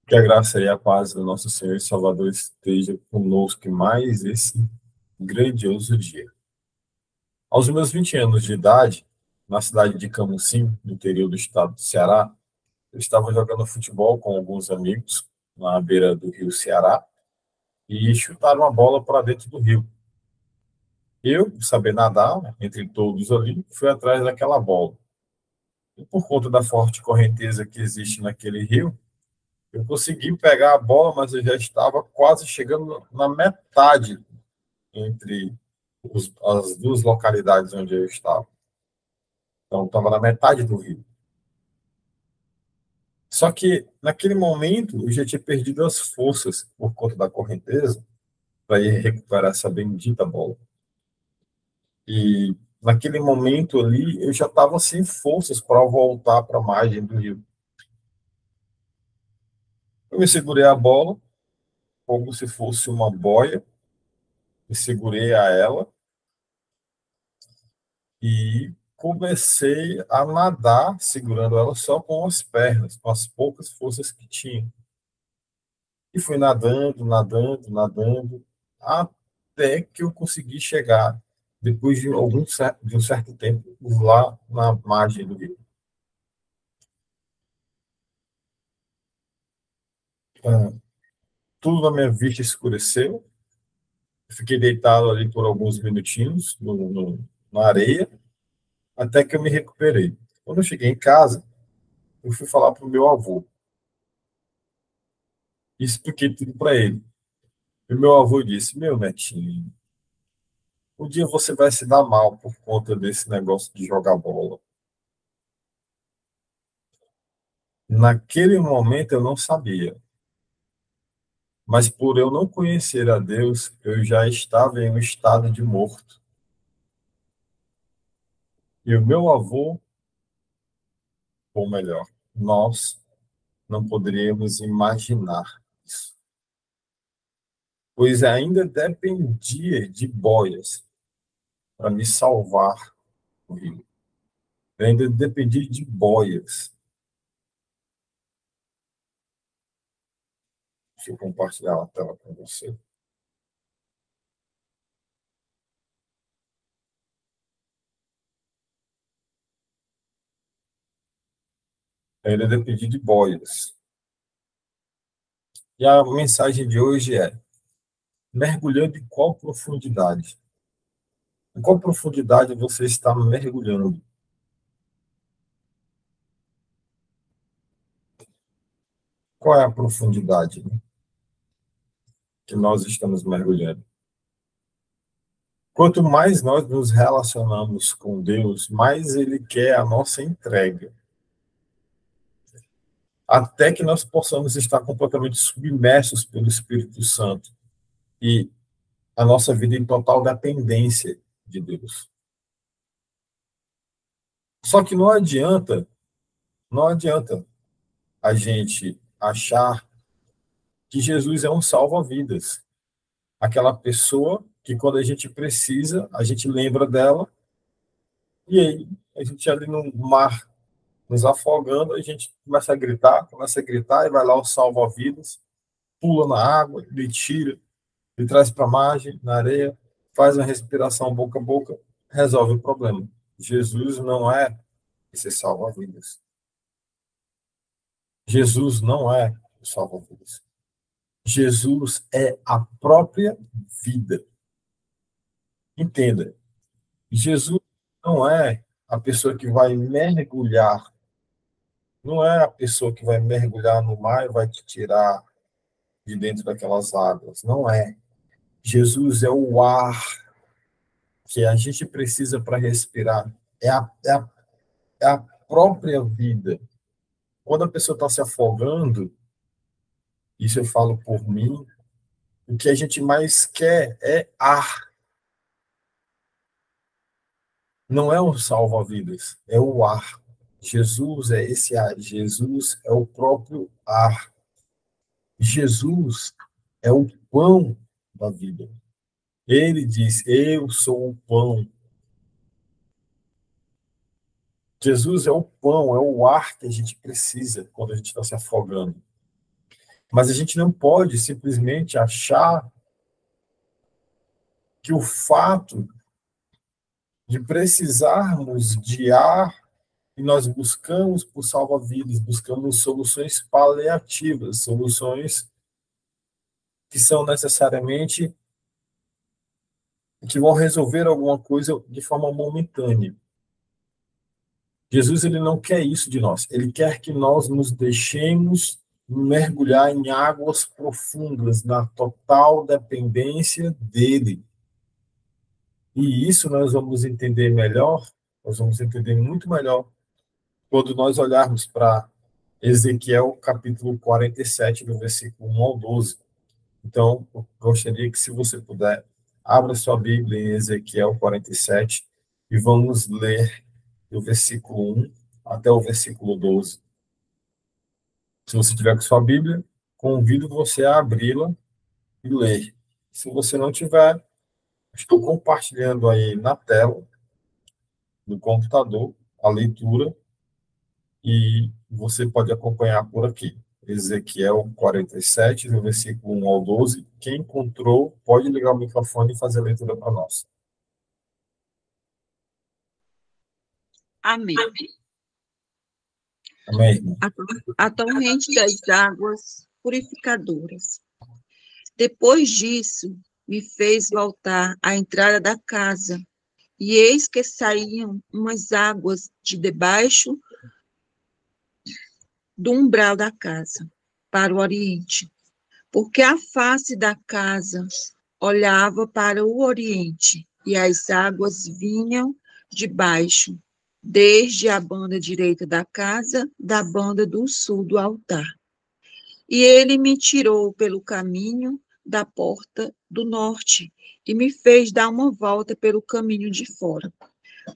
Que a graça e a paz do nosso Senhor e Salvador esteja conosco em mais esse grandioso dia. Aos meus 20 anos de idade, na cidade de Camusim, no interior do estado do Ceará, eu estava jogando futebol com alguns amigos na beira do rio Ceará e chutaram a bola para dentro do rio. Eu, por saber nadar, entre todos ali, fui atrás daquela bola. E por conta da forte correnteza que existe naquele rio, eu consegui pegar a bola, mas eu já estava quase chegando na metade entre as duas localidades onde eu estava. Então, estava na metade do rio. Só que, naquele momento, eu já tinha perdido as forças por conta da correnteza para ir recuperar essa bendita bola. E, naquele momento ali, eu já estava sem forças para voltar para a margem do rio. Eu me segurei a bola, como se fosse uma boia, me segurei a ela e comecei a nadar, segurando ela só com as pernas, com as poucas forças que tinha. E fui nadando, nadando, nadando, até que eu consegui chegar, depois de de um certo tempo, lá na margem do rio. Ah, tudo na minha vista escureceu, fiquei deitado ali por alguns minutinhos na areia, até que eu me recuperei. Quando eu cheguei em casa, eu fui falar para o meu avô e expliquei tudo para ele. E meu avô disse: Meu netinho, um dia você vai se dar mal por conta desse negócio de jogar bola. Naquele momento eu não sabia, mas por eu não conhecer a Deus, eu já estava em um estado de morto. E o meu avô, ou melhor, nós não poderíamos imaginar isso, pois ainda dependia de boias para me salvar do rio. Eu ainda dependia de boias. Deixa eu compartilhar a tela com você. Eu ainda dependia de boias. E a mensagem de hoje é: mergulhando em qual profundidade? Em qual profundidade você está mergulhando? Qual é a profundidade, né, que nós estamos mergulhando? Quanto mais nós nos relacionamos com Deus, mais Ele quer a nossa entrega, até que nós possamos estar completamente submersos pelo Espírito Santo e a nossa vida em total dependência de Deus. Só que não adianta a gente achar que Jesus é um salva-vidas, aquela pessoa que quando a gente precisa, a gente lembra dela, e aí a gente ali no mar, nos afogando, a gente começa a gritar, e vai lá o salva-vidas, pula na água, ele tira, ele traz para a margem, na areia, faz uma respiração boca a boca, resolve o problema. Jesus não é esse salva-vidas. Jesus não é o salva-vidas. Jesus é a própria vida. Entenda, Jesus não é a pessoa que vai mergulhar, não é a pessoa que vai mergulhar no mar e vai te tirar de dentro daquelas águas. Não é. Jesus é o ar que a gente precisa para respirar. É a própria vida. Quando a pessoa está se afogando, isso eu falo por mim, o que a gente mais quer é ar. Não é um salva-vidas, é o ar. Jesus é esse ar. Jesus é o próprio ar. Jesus é o pão da vida. Ele diz: Eu sou o pão. Jesus é o pão, é o ar que a gente precisa quando a gente está se afogando. Mas a gente não pode simplesmente achar que o fato de precisarmos de ar e nós buscamos por salva-vidas, buscamos soluções paliativas, soluções que são necessariamente que vão resolver alguma coisa de forma momentânea. Jesus ele não quer isso de nós. Ele quer que nós nos deixemos mergulhar em águas profundas, na total dependência dele. E isso nós vamos entender melhor, nós vamos entender muito melhor quando nós olharmos para Ezequiel capítulo 47, do versículo 1 ao 12. Então, eu gostaria que, se você puder, abra sua Bíblia em Ezequiel 47 e vamos ler do versículo 1 até o versículo 12. Se você tiver com sua Bíblia, convido você a abri-la e ler. Se você não tiver, estou compartilhando aí na tela do computador a leitura e você pode acompanhar por aqui. Ezequiel 47, do versículo 1 ao 12. Quem encontrou, pode ligar o microfone e fazer a leitura para nós. Amém. Amém, irmão. A torrente das águas purificadoras. Depois disso, me fez voltar à entrada da casa, e eis que saíam umas águas de debaixo do umbral da casa, para o oriente, porque a face da casa olhava para o oriente, e as águas vinham de baixo, desde a banda direita da casa, da banda do sul do altar. E ele me tirou pelo caminho da porta do norte, e me fez dar uma volta pelo caminho de fora,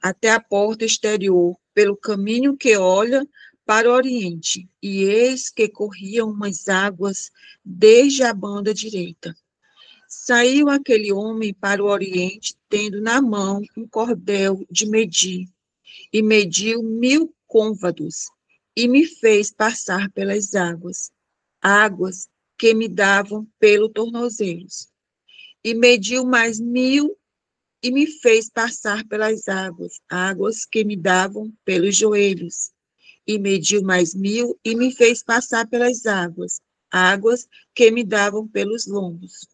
até a porta exterior, pelo caminho que olha para o oriente, e eis que corriam umas águas desde a banda direita. Saiu aquele homem para o oriente, tendo na mão um cordel de medir, e mediu 1000 côvados, e me fez passar pelas águas, águas que me davam pelo tornozelos. E mediu mais 1000, e me fez passar pelas águas, águas que me davam pelos joelhos. E mediu mais 1000, e me fez passar pelas águas, águas que me davam pelos lombos.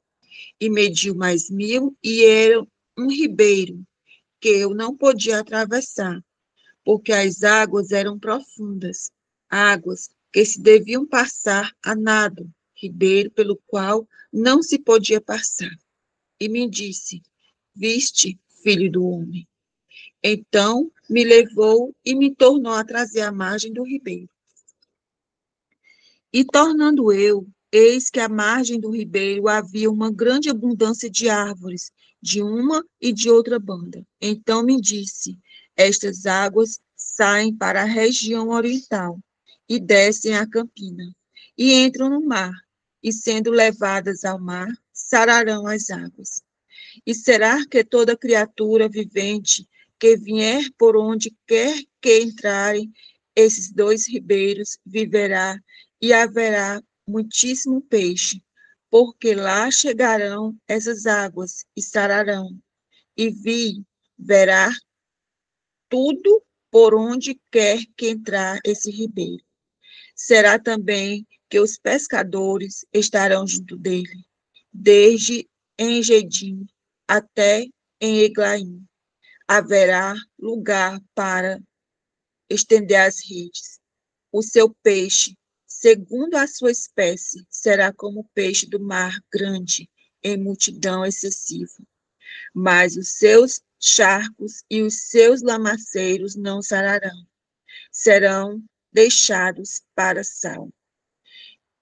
E mediu mais 1000, e era um ribeiro que eu não podia atravessar, porque as águas eram profundas, águas que se deviam passar a nado, ribeiro pelo qual não se podia passar. E me disse: Viste, filho do homem? Então me levou e me tornou a trazer à margem do ribeiro. E tornando eu, eis que à margem do ribeiro havia uma grande abundância de árvores, de uma e de outra banda. Então me disse: Estas águas saem para a região oriental e descem a campina, e entram no mar, e sendo levadas ao mar, sararão as águas. E será que toda criatura vivente que vier por onde quer que entrarem esses dois ribeiros viverá, e haverá muitíssimo peixe, porque lá chegarão essas águas e sararão, e verá tudo por onde quer que entrar esse ribeiro. Será também que os pescadores estarão junto dele, desde Engedim até em Eglaim. Haverá lugar para estender as redes. O seu peixe, segundo a sua espécie, será como o peixe do mar grande, em multidão excessiva. Mas os seus charcos e os seus lamaceiros não sararão, serão deixados para sal.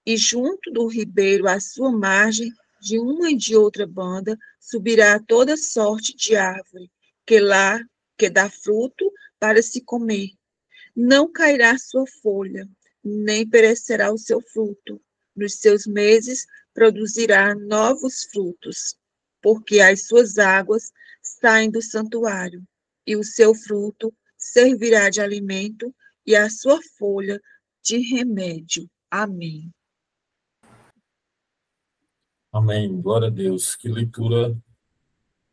E junto do ribeiro, à sua margem, de uma e de outra banda, subirá toda sorte de árvore, que dá fruto para se comer. Não cairá sua folha, nem perecerá o seu fruto. Nos seus meses produzirá novos frutos, porque as suas águas saem do santuário, e o seu fruto servirá de alimento, e a sua folha de remédio. Amém. Amém. Glória a Deus. Que leitura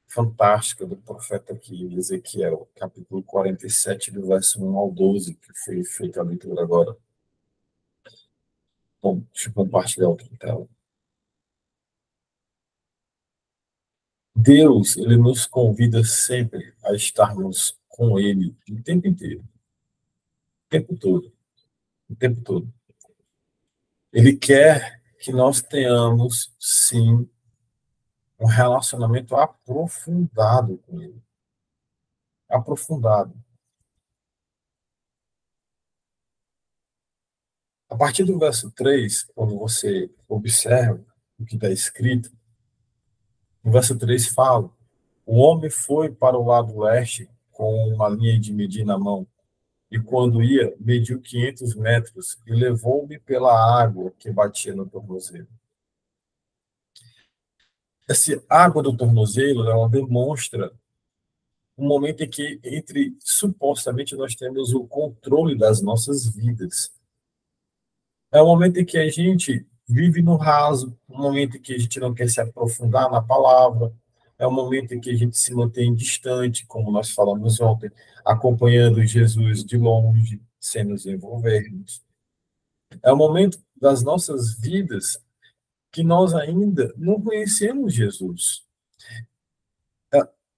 fantástica do profeta aqui, Ezequiel, capítulo 47, do verso 1 ao 12, que foi feita a leitura agora. Bom, deixa eu compartilhar outra tela. Deus, ele nos convida sempre a estarmos com ele o tempo inteiro, o tempo todo, o tempo todo. Ele quer que nós tenhamos, sim, um relacionamento aprofundado com ele. Aprofundado. A partir do verso 3, quando você observa o que está escrito, o verso 3 fala: o homem foi para o lado leste com uma linha de medir na mão, e quando ia, mediu 500 metros e levou-me pela água que batia no tornozelo. Essa água do tornozelo, ela demonstra um momento em que, supostamente, nós temos o controle das nossas vidas. É o momento em que a gente vive no raso, um momento em que a gente não quer se aprofundar na palavra, é o momento em que a gente se mantém distante, como nós falamos ontem, acompanhando Jesus de longe, sem nos envolvermos. É o momento das nossas vidas que nós ainda não conhecemos Jesus.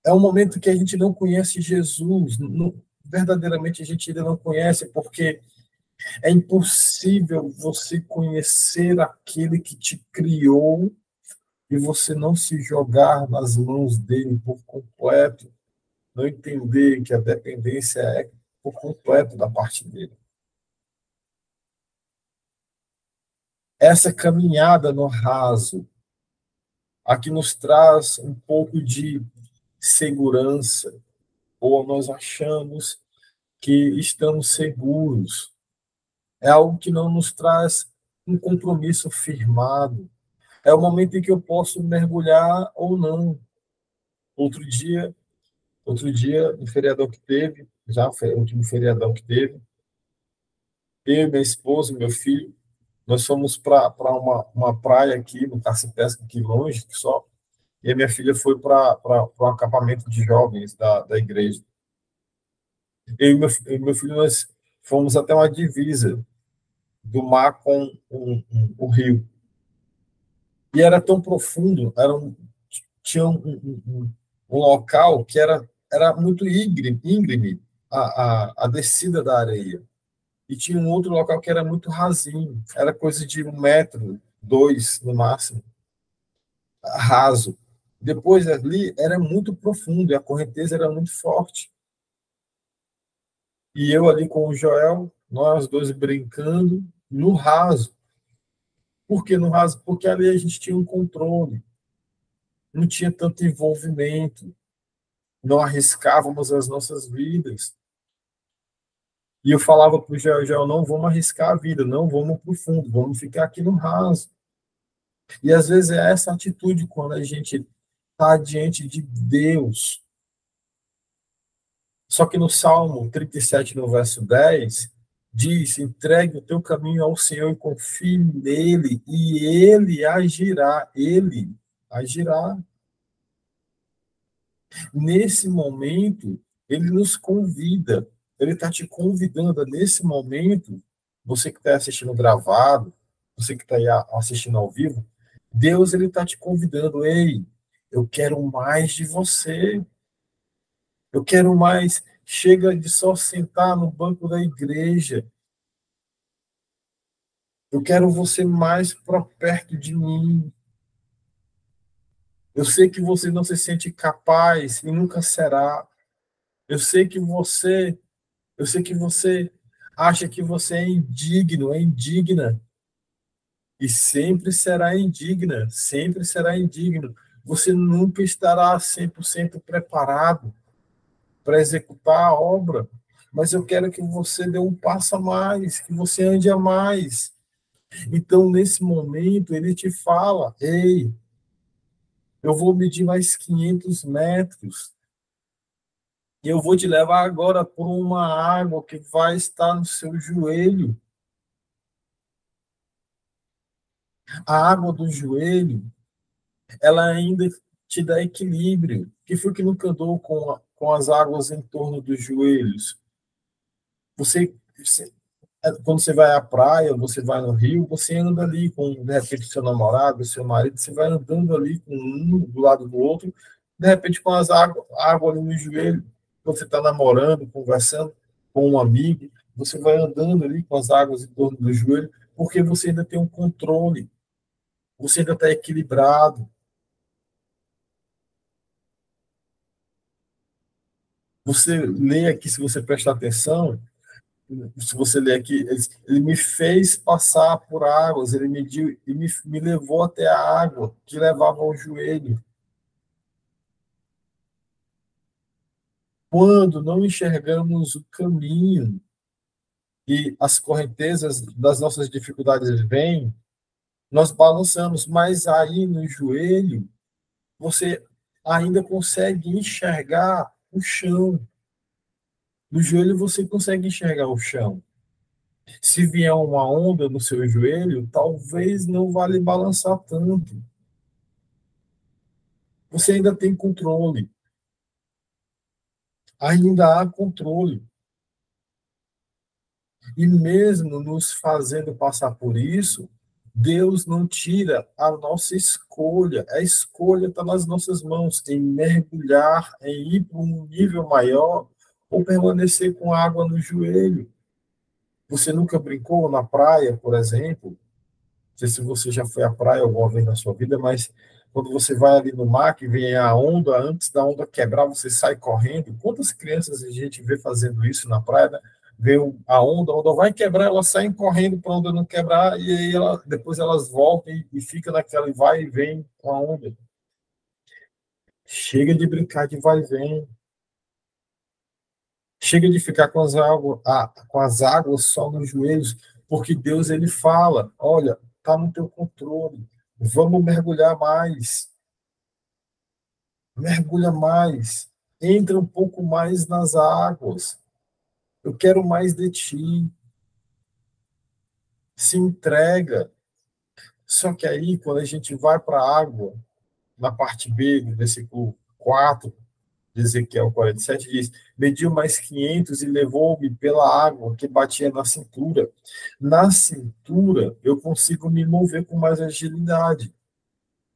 É um momento que a gente não conhece Jesus, verdadeiramente a gente ainda não conhece, porque é impossível você conhecer aquele que te criou e você não se jogar nas mãos dele por completo, não entender que a dependência é por completo da parte dele. Essa caminhada no raso, aqui nos traz um pouco de segurança, ou nós achamos que estamos seguros. É algo que não nos traz um compromisso firmado. É o momento em que eu posso mergulhar ou não. Outro dia, no feriadão que teve, já foi o último feriadão que teve, eu, minha esposa, meu filho, nós fomos para uma praia aqui, no Caça-Pesca, aqui longe, só, e a minha filha foi para um acampamento de jovens da igreja. Eu e meu filho, nós fomos até uma divisa do mar com o rio. E era tão profundo, tinha um local que era muito íngreme a descida da areia. E tinha um outro local que era muito rasinho, era coisa de 1 metro, 2 no máximo, raso. Depois ali era muito profundo e a correnteza era muito forte. E eu ali com o Joel, nós dois brincando no raso. Por que no raso? Porque ali a gente tinha um controle, não tinha tanto envolvimento, não arriscávamos as nossas vidas. E eu falava para o Joel, não vamos arriscar a vida, não vamos para o fundo, vamos ficar aqui no raso. E às vezes é essa atitude quando a gente está diante de Deus. Só que no Salmo 37, no verso 10, diz: entregue o teu caminho ao Senhor e confie nele, e ele agirá. Ele agirá. Nesse momento, ele nos convida, ele está te convidando nesse momento, você que está assistindo gravado, você que está aí assistindo ao vivo, Deus ele está te convidando, ei, eu quero mais de você, eu quero mais, chega de só sentar no banco da igreja, eu quero você mais para perto de mim. Eu sei que você não se sente capaz e nunca será. Eu sei que você acha que você é indigno, é indigna. E sempre será indigna, sempre será indigno. Você nunca estará 100% preparado para executar a obra. Mas eu quero que você dê um passo a mais, que você ande a mais. Então, nesse momento, ele te fala: ei, eu vou medir mais 500 metros. E eu vou te levar agora por uma água que vai estar no seu joelho. A água do joelho ela ainda te dá equilíbrio. Que foi que nunca andou com as águas em torno dos joelhos? Você, quando você vai à praia, você vai no rio, você anda ali com, de repente, seu namorado, seu marido, você vai andando ali com um do lado do outro, de repente, com água ali no joelho, você está namorando, conversando com um amigo, você vai andando ali com as águas em torno do joelho, porque você ainda tem um controle, você ainda está equilibrado. Você lê aqui, se você prestar atenção, se você ler aqui, ele me fez passar por águas, ele me levou até a água que levava ao joelho. Quando não enxergamos o caminho e as correntezas das nossas dificuldades vêm, nós balançamos, mas aí no joelho você ainda consegue enxergar o chão. No joelho você consegue enxergar o chão. Se vier uma onda no seu joelho, talvez não vá lhe balançar tanto. Você ainda tem controle. Ainda há controle. E mesmo nos fazendo passar por isso, Deus não tira a nossa escolha. A escolha está nas nossas mãos, em mergulhar, em ir para um nível maior ou permanecer com água no joelho. Você nunca brincou na praia, por exemplo? Não sei se você já foi à praia alguma vez na sua vida, mas quando você vai ali no mar, que vem a onda, antes da onda quebrar, você sai correndo. Quantas crianças a gente vê fazendo isso na praia, né? Vê a onda vai quebrar, elas saem correndo para a onda não quebrar, e aí depois elas voltam e fica naquela e vai e vem com a onda. Chega de brincar de vai e vem. Chega de ficar com as águas só nos joelhos, porque Deus ele fala, olha, está no teu controle, vamos mergulhar mais, mergulha mais, entra um pouco mais nas águas, eu quero mais de ti, se entrega. Só que aí, quando a gente vai para a água, na parte B do versículo 4, de Ezequiel 47, diz: mediu mais 500 e levou-me pela água que batia na cintura. Na cintura, eu consigo me mover com mais agilidade.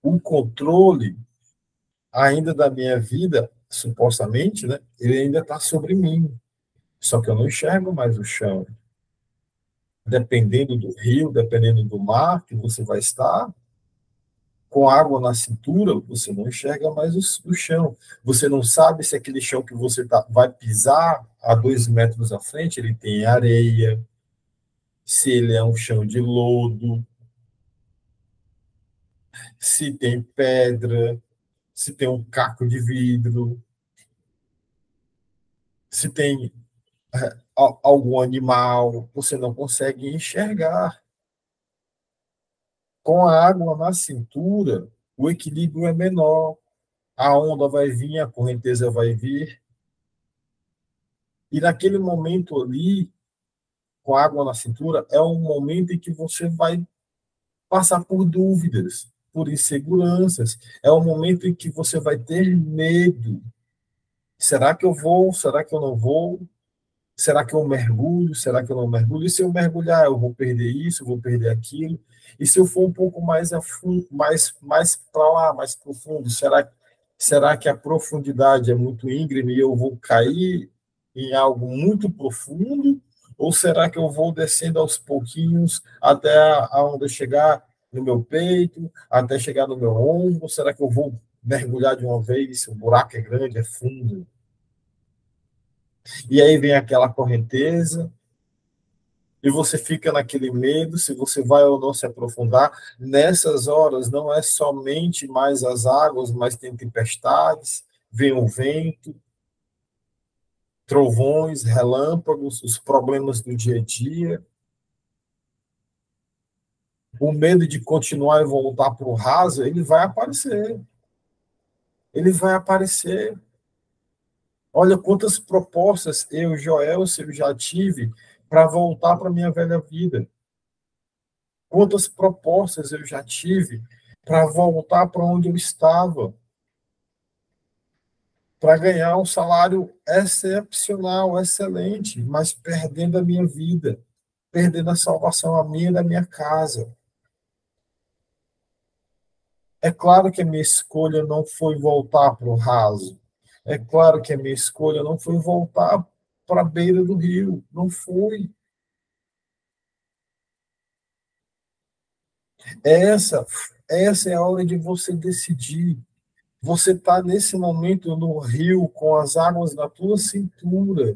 O controle, ainda da minha vida, supostamente, né, ele ainda está sobre mim. Só que eu não enxergo mais o chão. Dependendo do rio, dependendo do mar que você vai estar, com água na cintura, você não enxerga mais o chão. Você não sabe se aquele chão que você vai pisar a 2 metros à frente, ele tem areia, se ele é um chão de lodo, se tem pedra, se tem um caco de vidro, se tem algum animal, você não consegue enxergar. Com a água na cintura, o equilíbrio é menor, a onda vai vir, a correnteza vai vir, e naquele momento ali, com água na cintura, é um momento em que você vai passar por dúvidas, por inseguranças, é um momento em que você vai ter medo. Será que eu vou? Será que eu não vou? Será que eu mergulho? Será que eu não mergulho? E se eu mergulhar, eu vou perder isso, eu vou perder aquilo? E se eu for um pouco mais a fundo, mais para lá, mais profundo, será que a profundidade é muito íngreme e eu vou cair em algo muito profundo? Ou será que eu vou descendo aos pouquinhos até a onda chegar no meu peito, até chegar no meu ombro? Será que eu vou mergulhar de uma vez? O buraco é grande, é fundo. E aí vem aquela correnteza, e você fica naquele medo se você vai ou não se aprofundar. Nessas horas, não é somente mais as águas, mas tem tempestades, vem o vento, trovões, relâmpagos, os problemas do dia a dia. O medo de continuar e voltar para o raso, ele vai aparecer. Ele vai aparecer. Olha quantas propostas eu, Joel, eu já tive para voltar para a minha velha vida. Quantas propostas eu já tive para voltar para onde eu estava, para ganhar um salário excepcional, excelente, mas perdendo a minha vida, perdendo a salvação a minha e da minha casa. É claro que a minha escolha não foi voltar para o raso. É claro que a minha escolha não foi voltar para a beira do rio. Não foi. Essa, essa é a hora de você decidir. Você está nesse momento no rio com as águas na tua cintura.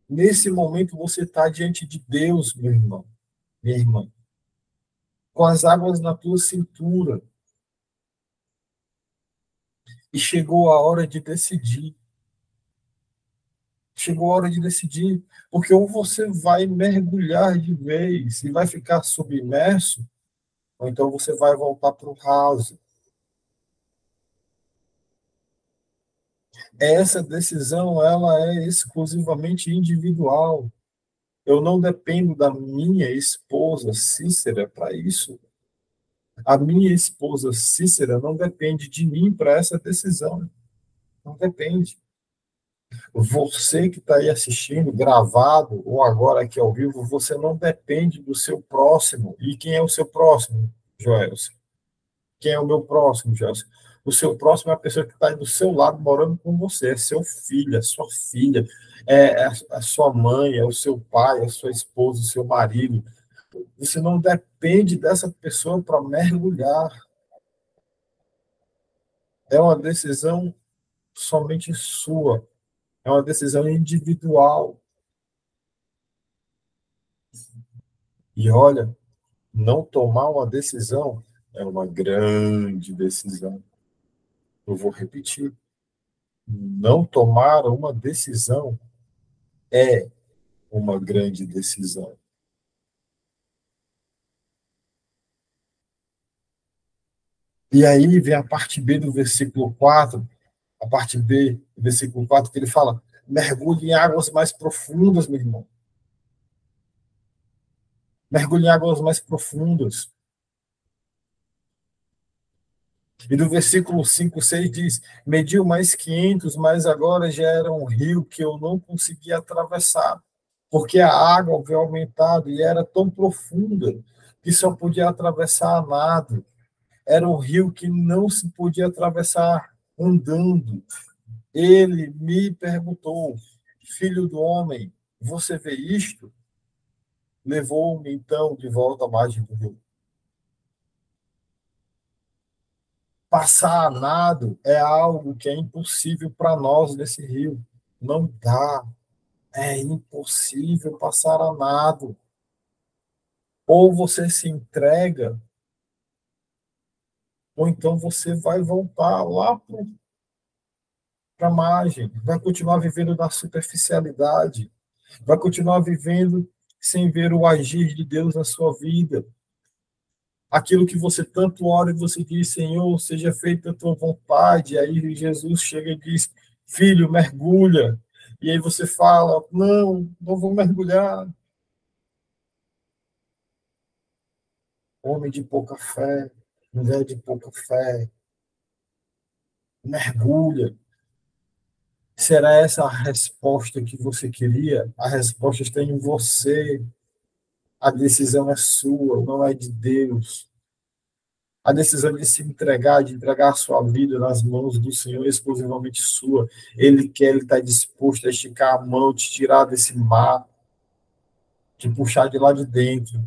Nesse momento você está diante de Deus, meu irmão, minha irmã, com as águas na tua cintura. E chegou a hora de decidir. Chegou a hora de decidir, porque ou você vai mergulhar de vez e vai ficar submerso, ou então você vai voltar para o raso. Essa decisão, ela é exclusivamente individual. Eu não dependo da minha esposa Cícera para isso. A minha esposa Cícera não depende de mim para essa decisão. Não depende. Você que está aí assistindo, gravado, ou agora aqui ao vivo, você não depende do seu próximo. E quem é o seu próximo, Joelson? Quem é o meu próximo, Joelson? O seu próximo é a pessoa que está aí do seu lado, morando com você. É seu filho, é sua filha, é a sua mãe, é o seu pai, é a sua esposa, o seu marido. Você não depende dessa pessoa para mergulhar. É uma decisão somente sua. É uma decisão individual. E olha, não tomar uma decisão é uma grande decisão. Eu vou repetir. Não tomar uma decisão é uma grande decisão. E aí vem a parte B do versículo 4, a parte B do versículo 4, que ele fala: mergulhe em águas mais profundas, meu irmão. Mergulhe em águas mais profundas. E do versículo 5, 6 diz: mediu mais 500, mas agora já era um rio que eu não conseguia atravessar, porque a água havia aumentado e era tão profunda que só podia atravessar a nado. Era um rio que não se podia atravessar andando. Ele me perguntou: filho do homem, você vê isto? Levou-me então de volta à margem do rio. Passar a nado é algo que é impossível para nós nesse rio. Não dá. É impossível passar a nado. Ou você se entrega, ou então você vai voltar lá para a margem, vai continuar vivendo na superficialidade, vai continuar vivendo sem ver o agir de Deus na sua vida. Aquilo que você tanto ora e você diz: Senhor, seja feita a tua vontade. Aí Jesus chega e diz: filho, mergulha. E aí você fala: não, não vou mergulhar. Homem de pouca fé, mulher de pouca fé, mergulha. Será essa a resposta que você queria? A resposta está em você. A decisão é sua, não é de Deus. A decisão de se entregar, de entregar a sua vida nas mãos do Senhor, é exclusivamente sua. Ele quer, ele está disposto a esticar a mão, te tirar desse mar, te puxar de lá de dentro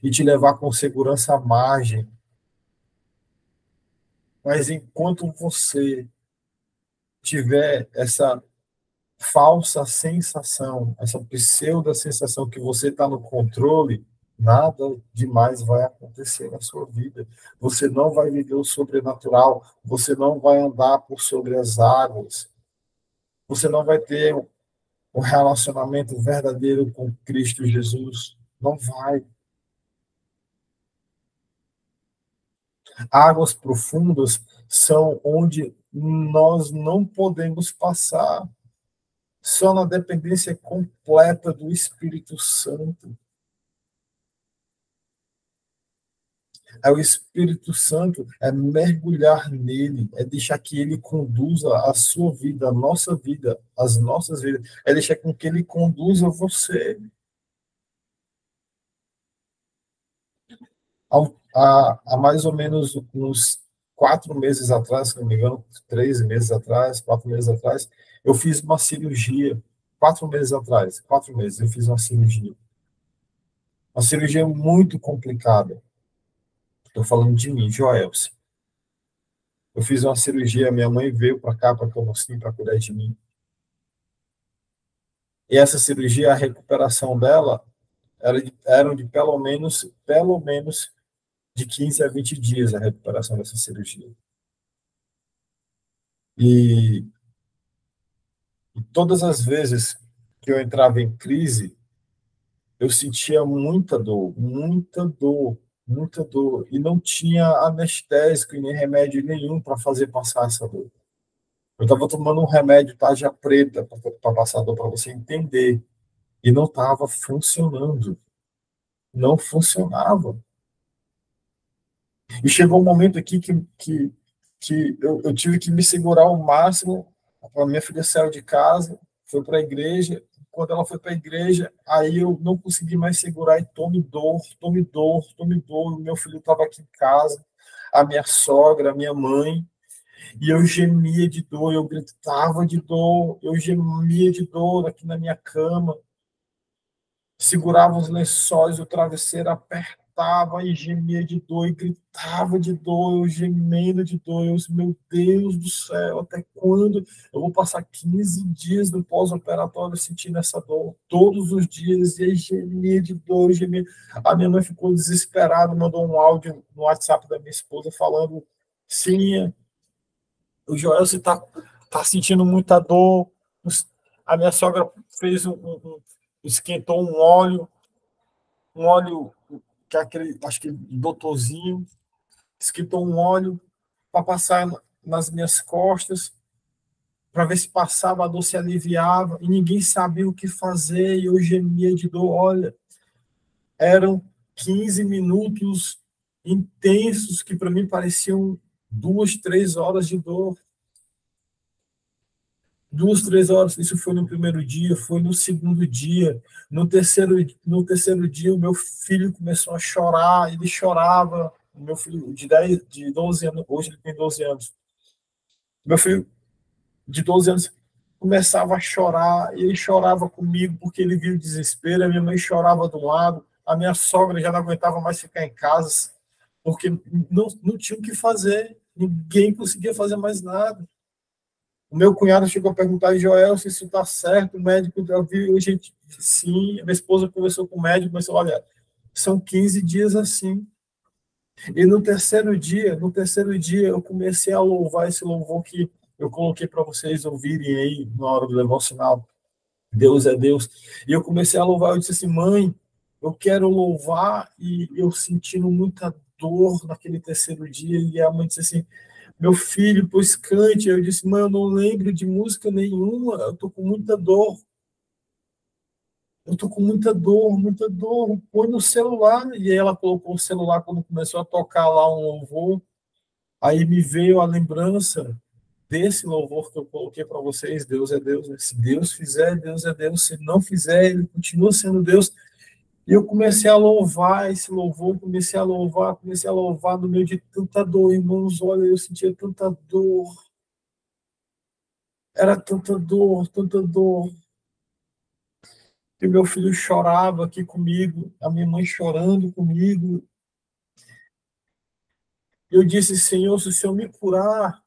e te levar com segurança à margem. Mas enquanto você tiver essa falsa sensação, essa pseudo sensação que você está no controle, nada demais vai acontecer na sua vida. Você não vai viver o sobrenatural, você não vai andar por sobre as águas, você não vai ter um relacionamento verdadeiro com Cristo Jesus. Não vai. Águas profundas são onde nós não podemos passar, só na dependência completa do Espírito Santo. É o Espírito Santo, é mergulhar nele, é deixar que ele conduza a sua vida, a nossa vida, as nossas vidas, é deixar com que ele conduza você. Há mais ou menos uns 4 meses atrás, se não me engano, 3 meses atrás, 4 meses atrás, eu fiz uma cirurgia. 4 meses atrás, 4 meses, eu fiz uma cirurgia. Uma cirurgia muito complicada. Estou falando de mim, Joelson. Eu fiz uma cirurgia, minha mãe veio para cá, para Camocim, para cuidar de mim. E essa cirurgia, a recuperação dela eram de pelo menos de 15 a 20 dias a recuperação dessa cirurgia. E todas as vezes que eu entrava em crise, eu sentia muita dor, muita dor, muita dor. E não tinha anestésico e nem remédio nenhum para fazer passar essa dor. Eu estava tomando um remédio tarja preta para passar a dor, para você entender. E não estava funcionando. Não funcionava. E chegou um momento aqui que eu tive que me segurar ao máximo. A minha filha saiu de casa, foi para a igreja. Quando ela foi para a igreja, aí eu não consegui mais segurar e tome dor, tome dor, tome dor. O meu filho estava aqui em casa, a minha sogra, a minha mãe, e eu gemia de dor, eu gritava de dor, eu gemia de dor aqui na minha cama. Segurava os lençóis, o travesseiro, apertava e gemia de dor, e gritava de dor, eu gemendo de dor. Meu Deus do céu, até quando eu vou passar 15 dias no pós-operatório sentindo essa dor? Todos os dias, e aí gemia de dor, gemia. A minha mãe ficou desesperada, mandou um áudio no WhatsApp da minha esposa falando, sim, o Joel tá sentindo muita dor. A minha sogra fez esquentou um óleo que é aquele, acho que doutorzinho, esquentou um óleo para passar nas minhas costas, para ver se passava, a dor se aliviava, e ninguém sabia o que fazer, e eu gemia de dor. Olha, eram 15 minutos intensos que para mim pareciam 2, 3 horas de dor. 2, 3 horas, isso foi no primeiro dia, foi no segundo dia, no terceiro dia o meu filho começou a chorar, ele chorava, o meu filho de 12 anos, hoje ele tem 12 anos, meu filho de 12 anos começava a chorar, e ele chorava comigo porque ele viu o desespero, a minha mãe chorava do lado, a minha sogra já não aguentava mais ficar em casa, porque não tinha o que fazer, ninguém conseguia fazer mais nada. O meu cunhado chegou a perguntar, Joel, se isso está certo, o médico já viu, a gente, sim, a minha esposa conversou com o médico, mas olha, são 15 dias assim. E no terceiro dia, eu comecei a louvar esse louvor que eu coloquei para vocês ouvirem aí na hora do devocional. Deus é Deus. E eu comecei a louvar, eu disse assim, mãe, eu quero louvar, e eu sentindo muita dor naquele terceiro dia, e a mãe disse assim, meu filho, pois cante. Eu disse, mãe, eu não lembro de música nenhuma, eu tô com muita dor. Eu tô com muita dor, muita dor. Põe no celular. E aí ela colocou o celular quando começou a tocar lá um louvor. Aí me veio a lembrança desse louvor que eu coloquei para vocês. Deus é Deus. Se Deus fizer, Deus é Deus. Se não fizer, Ele continua sendo Deus. E eu comecei a louvar esse louvor, comecei a louvar no meio de tanta dor, irmãos. Olha, eu sentia tanta dor. Era tanta dor, tanta dor. E meu filho chorava aqui comigo, a minha mãe chorando comigo. Eu disse, Senhor, se o Senhor me curar,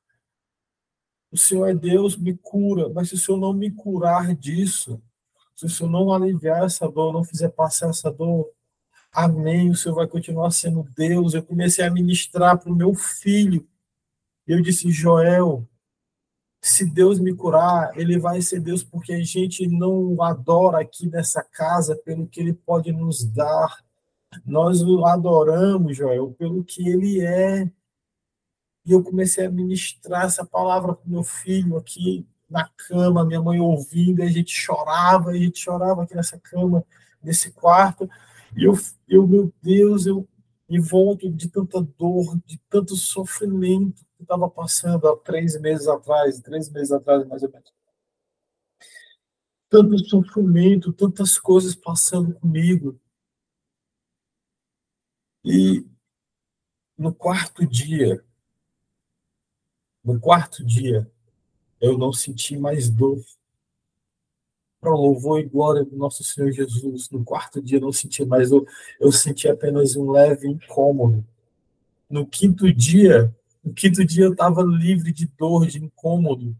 o Senhor é Deus, me cura. Mas se o Senhor não me curar disso, se o Senhor não aliviar essa dor, não fizer passar essa dor, amém, o Senhor vai continuar sendo Deus. Eu comecei a ministrar para o meu filho. Eu disse, Joel, se Deus me curar, Ele vai ser Deus, porque a gente não adora aqui nessa casa pelo que Ele pode nos dar. Nós o adoramos, Joel, pelo que Ele é. E eu comecei a ministrar essa palavra para o meu filho aqui na cama, minha mãe ouvindo, a gente chorava aqui nessa cama, nesse quarto. E meu Deus, envolto de tanta dor, de tanto sofrimento que estava passando há 3 meses atrás, 3 meses atrás, mais ou menos. Tanto sofrimento, tantas coisas passando comigo. E no quarto dia, eu não senti mais dor. Para o louvor e glória do nosso Senhor Jesus. No quarto dia, eu não senti mais dor. Eu senti apenas um leve incômodo. No quinto dia eu estava livre de dor, de incômodo.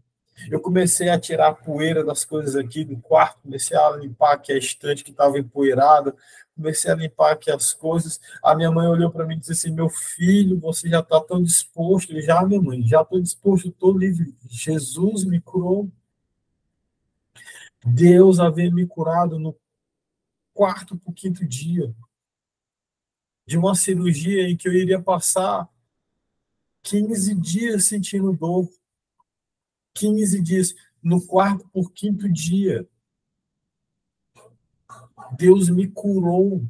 Eu comecei a tirar a poeira das coisas aqui do quarto, comecei a limpar aqui a estante que estava empoeirada, comecei a limpar aqui as coisas. A minha mãe olhou para mim e disse assim: meu filho, você já está tão disposto. Eu, já, minha mãe, já estou disposto, estou livre. Jesus me curou. Deus havia me curado no quarto para o quinto dia de uma cirurgia em que eu iria passar 15 dias sentindo dor. 15 dias. No quarto por quinto dia, Deus me curou.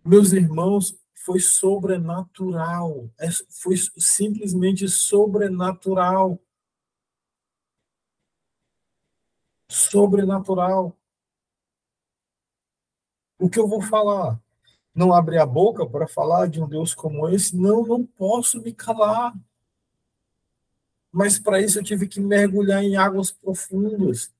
Meus irmãos, foi sobrenatural. Foi simplesmente sobrenatural. Sobrenatural. O que eu vou falar? Não abrir a boca para falar de um Deus como esse? Não, não posso me calar. Mas para isso eu tive que mergulhar em águas profundas.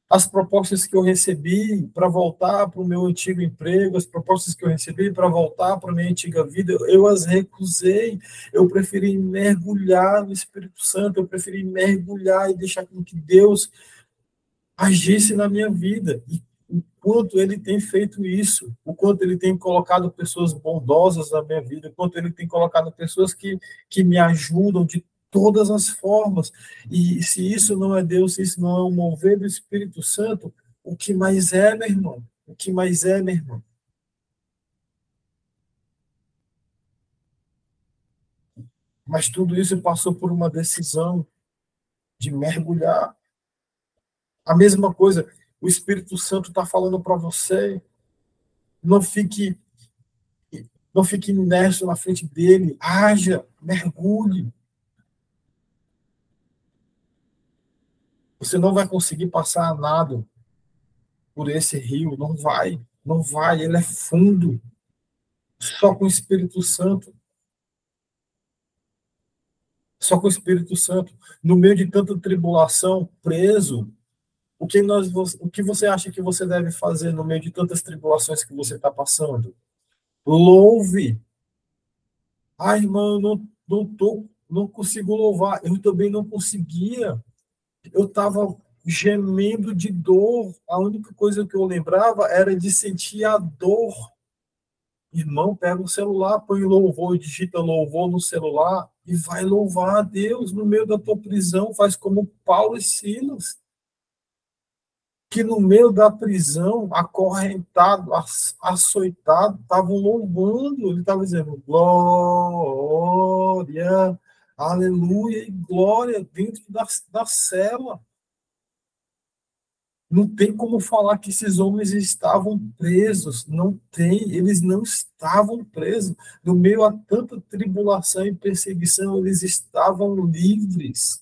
As propostas que eu recebi para voltar para o meu antigo emprego, as propostas que eu recebi para voltar para a minha antiga vida, eu as recusei. Eu preferi mergulhar no Espírito Santo, eu preferi mergulhar e deixar com que Deus agisse na minha vida. E o quanto ele tem feito isso, o quanto ele tem colocado pessoas bondosas na minha vida, o quanto ele tem colocado pessoas que me ajudam de todas as formas. E se isso não é Deus, se isso não é o mover do Espírito Santo, o que mais é, meu irmão? O que mais é, meu irmão? Mas tudo isso passou por uma decisão de mergulhar. A mesma coisa, o Espírito Santo está falando para você, não fique não fique inércio na frente dele. Haja, mergulhe. Você não vai conseguir passar a nado por esse rio. Não vai. Não vai. Ele é fundo. Só com o Espírito Santo. Só com o Espírito Santo. No meio de tanta tribulação, preso, o que você acha que você deve fazer no meio de tantas tribulações que você está passando? Louve. Ai, irmão, não consigo louvar. Eu também não conseguia. Eu estava gemendo de dor. A única coisa que eu lembrava era de sentir a dor. Irmão, pega o celular, põe louvor, digita louvor no celular e vai louvar a Deus no meio da tua prisão. Faz como Paulo e Silas, que no meio da prisão, acorrentado, açoitado, estavam louvando. Ele estava dizendo glória, aleluia e glória dentro da cela. Não tem como falar que esses homens estavam presos. Não tem, eles não estavam presos. No meio a tanta tribulação e perseguição, eles estavam livres.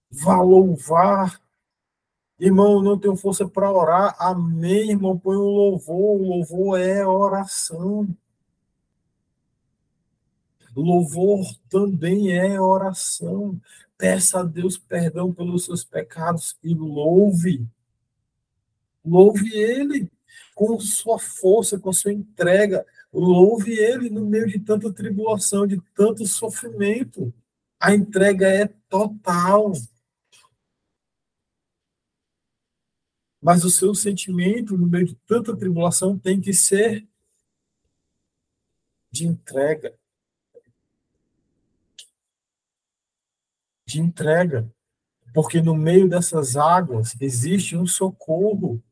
Vá louvar. Irmão, não tenho força para orar. Amém, irmão. Põe um louvor. O louvor é oração. Louvor também é oração. Peça a Deus perdão pelos seus pecados e louve. Louve Ele com sua força, com sua entrega. Louve Ele no meio de tanta tribulação, de tanto sofrimento. A entrega é total. Mas o seu sentimento no meio de tanta tribulação tem que ser de entrega. De entrega. Porque no meio dessas águas existe um socorro.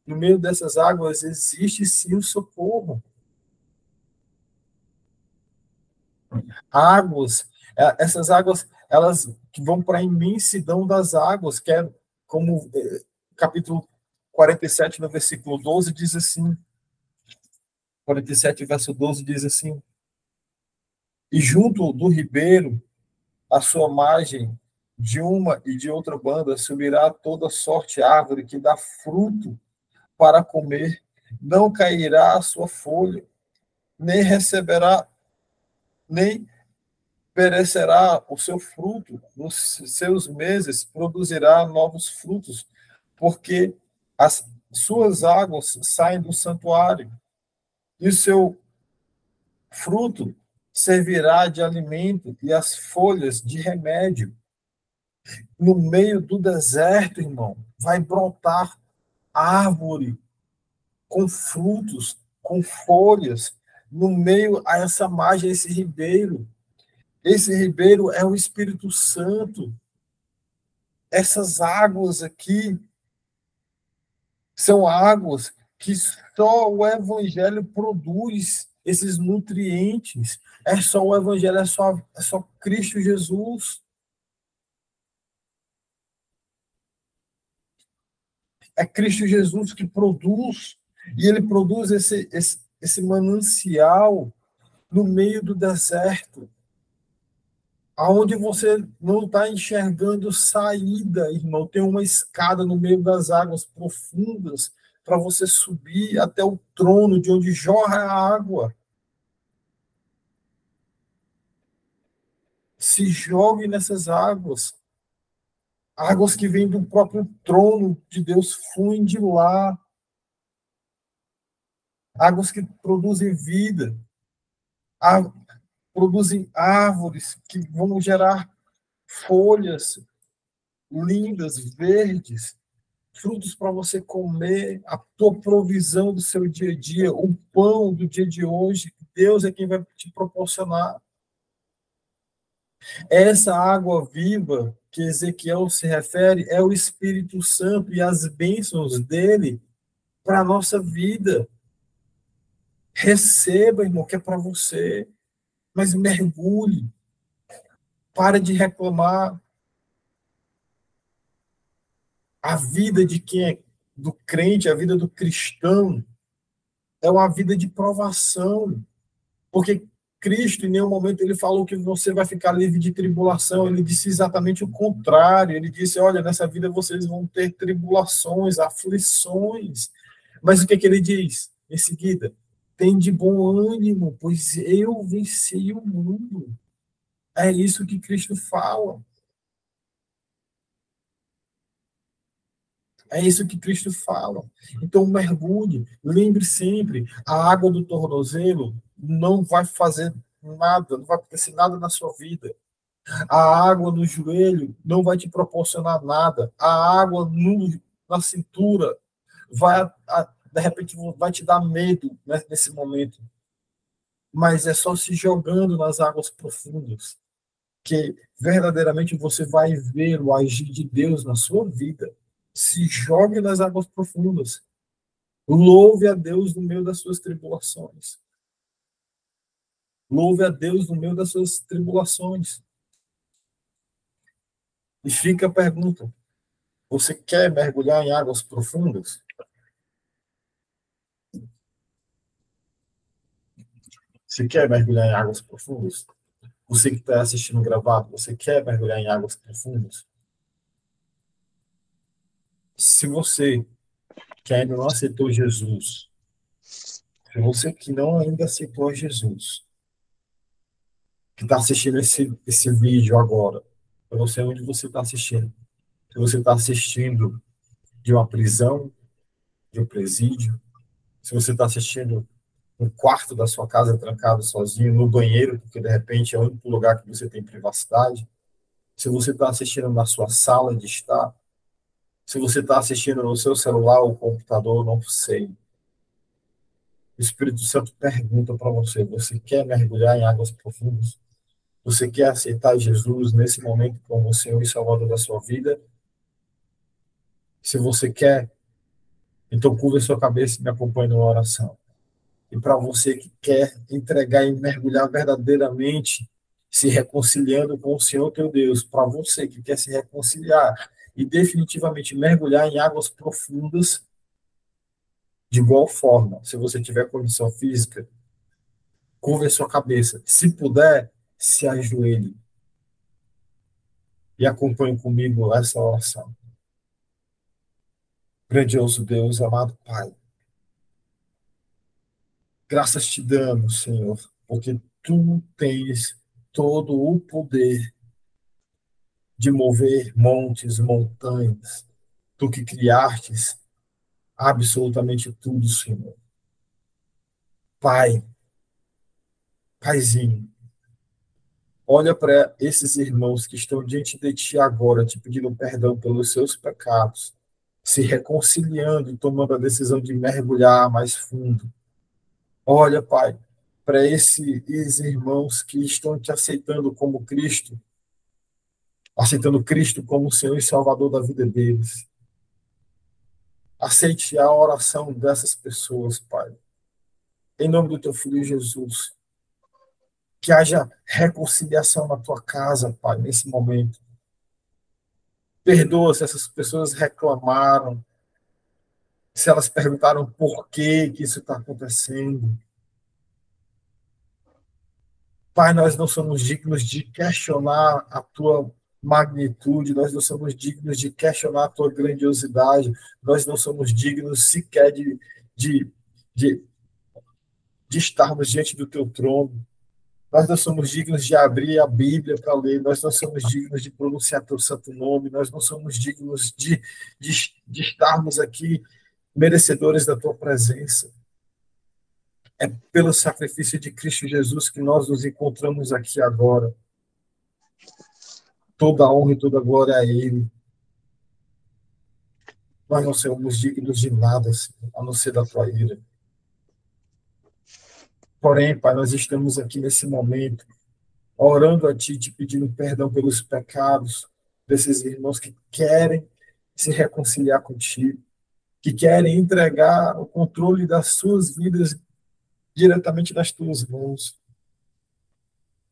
No meio dessas águas existe sim um socorro. Águas, essas águas, elas vão para a imensidão das águas, que é como capítulo 47, no versículo 12, diz assim, 47, verso 12, diz assim: e junto do ribeiro, à sua margem, de uma e de outra banda, subirá toda sorte de árvore que dá fruto para comer, não cairá a sua folha, nem receberá, nem perecerá o seu fruto, nos seus meses produzirá novos frutos, porque as suas águas saem do santuário, e o seu fruto servirá de alimento e as folhas de remédio. No meio do deserto, irmão, vai brotar árvore com frutos, com folhas, no meio a essa margem, esse ribeiro. Esse ribeiro é o Espírito Santo. Essas águas aqui são águas que só o Evangelho produz esses nutrientes. É só o Evangelho, é só Cristo Jesus. É Cristo Jesus que produz. E ele produz esse manancial no meio do deserto, aonde você não está enxergando saída, irmão. Tem uma escada no meio das águas profundas para você subir até o trono de onde jorra a água. Se jogue nessas águas. Águas que vêm do próprio trono de Deus, fluem de lá. Águas que produzem vida. Produzem árvores que vão gerar folhas lindas, verdes, frutos para você comer, a tua provisão do seu dia a dia, o pão do dia de hoje. Deus é quem vai te proporcionar. Essa água viva que Ezequiel se refere é o Espírito Santo e as bênçãos dele para a nossa vida. Receba, irmão, que é para você, mas mergulhe. Para de reclamar. A vida de quem é do crente, a vida do cristão, é uma vida de provação. Porque Cristo, em nenhum momento, ele falou que você vai ficar livre de tribulação. Ele disse exatamente o contrário. Ele disse, olha, nessa vida vocês vão ter tribulações, aflições. Mas o que, que ele diz em seguida? Tem de bom ânimo, pois eu venci o mundo. É isso que Cristo fala. É isso que Cristo fala. Então, mergulhe. Lembre sempre, a água do tornozelo não vai fazer nada, não vai acontecer nada na sua vida. A água no joelho não vai te proporcionar nada. A água na cintura de repente, vai te dar medo, né, nesse momento. Mas é só se jogando nas águas profundas que verdadeiramente você vai ver o agir de Deus na sua vida. Se jogue nas águas profundas. Louve a Deus no meio das suas tribulações. Louve a Deus no meio das suas tribulações. E fica a pergunta: você quer mergulhar em águas profundas? Você quer mergulhar em águas profundas? Você que está assistindo gravado, você quer mergulhar em águas profundas? Se você que ainda não aceitou Jesus, se você que não ainda aceitou Jesus, que está assistindo esse vídeo agora, eu não sei onde você está assistindo. Se você está assistindo de uma prisão, de um presídio, se você está assistindo no quarto da sua casa trancado sozinho, no banheiro, porque de repente é o único lugar que você tem privacidade, se você está assistindo na sua sala de estar, se você está assistindo no seu celular ou computador, não sei. O Espírito Santo pergunta para você: você quer mergulhar em águas profundas? Você quer aceitar Jesus nesse momento como o Senhor e Salvador da sua vida? Se você quer, então curva a sua cabeça e me acompanhe numa oração. E para você que quer entregar e mergulhar verdadeiramente, se reconciliando com o Senhor teu Deus, para você que quer se reconciliar e definitivamente mergulhar em águas profundas, De igual forma, se você tiver condição física, curva a sua cabeça. Se puder, se ajoelhe e acompanhe comigo essa oração. Grandioso Deus, amado Pai, graças te damos, Senhor, porque tu tens todo o poder de mover montes, montanhas, tu que criastes absolutamente tudo, Senhor. Pai, Paizinho, olha para esses irmãos que estão diante de ti agora, te pedindo perdão pelos seus pecados, se reconciliando e tomando a decisão de mergulhar mais fundo. Olha, Pai, para esses irmãos que estão te aceitando como Cristo, aceitando Cristo como Senhor e Salvador da vida deles. Aceite a oração dessas pessoas, Pai. Em nome do teu Filho Jesus, que haja reconciliação na tua casa, Pai, nesse momento. Perdoa se essas pessoas reclamaram, se elas perguntaram por que isso está acontecendo. Pai, nós não somos dignos de questionar a tua magnitude, nós não somos dignos de questionar a tua grandiosidade, nós não somos dignos sequer de, de, de estarmos diante do teu trono. Nós não somos dignos de abrir a Bíblia para ler, nós não somos dignos de pronunciar teu santo nome, nós não somos dignos de estarmos aqui merecedores da tua presença. É pelo sacrifício de Cristo Jesus que nós nos encontramos aqui agora. Toda a honra e toda a glória a Ele. Nós não somos dignos de nada, Senhor, a não ser da tua ira. Porém, Pai, nós estamos aqui nesse momento, orando a Ti, te pedindo perdão pelos pecados desses irmãos que querem se reconciliar contigo, que querem entregar o controle das suas vidas diretamente nas tuas mãos,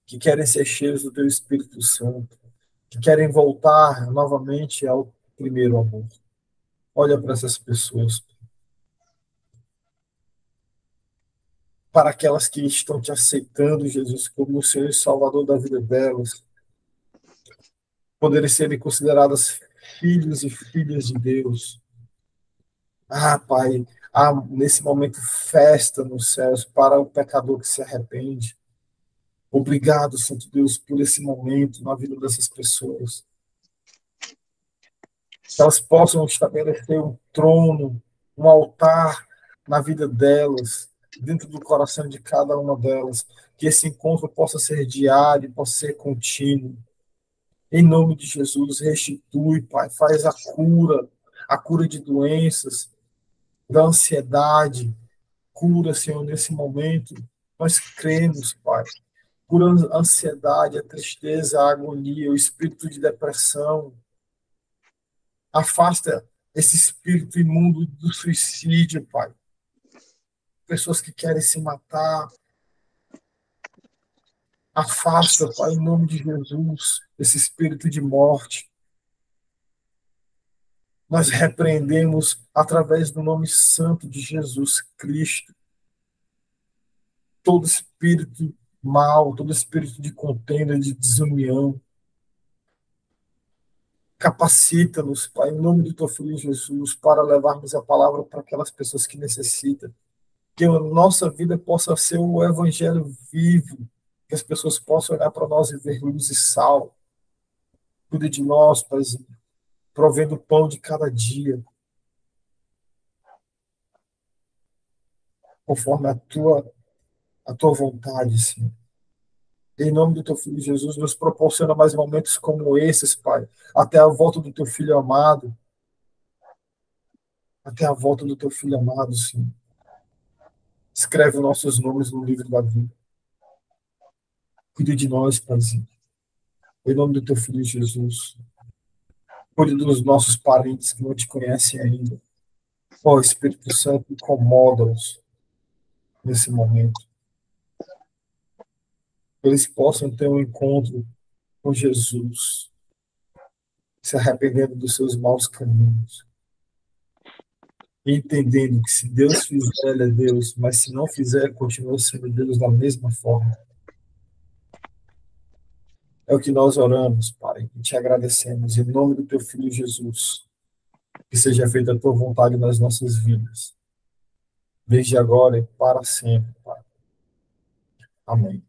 que querem ser cheios do teu Espírito Santo, que querem voltar novamente ao primeiro amor. Olha para essas pessoas. Para aquelas que estão te aceitando, Jesus, como o Senhor e Salvador da vida delas, poderem serem consideradas filhos e filhas de Deus. Ah, Pai, há nesse momento festa nos céus para o pecador que se arrepende. Obrigado, Santo Deus, por esse momento na vida dessas pessoas. Que elas possam estabelecer um trono, um altar na vida delas, dentro do coração de cada uma delas. Que esse encontro possa ser diário, possa ser contínuo. Em nome de Jesus, restitui, Pai, faz a cura de doenças, da ansiedade, cura, Senhor, nesse momento. Nós cremos, Pai. Cura a ansiedade, a tristeza, a agonia, o espírito de depressão. Afasta esse espírito imundo do suicídio, Pai. Pessoas que querem se matar. Afasta, Pai, em nome de Jesus, esse espírito de morte. Nós repreendemos através do nome santo de Jesus Cristo todo espírito mal, todo espírito de contenda, de desunião. Capacita-nos, Pai, em nome do teu Filho Jesus, para levarmos a palavra para aquelas pessoas que necessitam. Que a nossa vida possa ser o evangelho vivo, que as pessoas possam olhar para nós e ver luz e sal. Cuide de nós, Paizinho, provendo o pão de cada dia, conforme a tua vontade, Senhor. Em nome do teu Filho Jesus, nos proporciona mais momentos como esses, Pai, até a volta do teu Filho amado, até a volta do teu Filho amado, Senhor. Escreve nossos nomes no livro da vida. Cuide de nós, Paizinho. Em nome do teu Filho Jesus. Cuide dos nossos parentes que não te conhecem ainda. Ó, Espírito Santo, incomoda-os nesse momento. Eles possam ter um encontro com Jesus, se arrependendo dos seus maus caminhos. entendendo que se Deus fizer, Ele é Deus, mas se não fizer, continua sendo Deus da mesma forma. É o que nós oramos, Pai, e te agradecemos em nome do teu Filho Jesus. Que seja feita a tua vontade nas nossas vidas, desde agora e para sempre, Pai. Amém.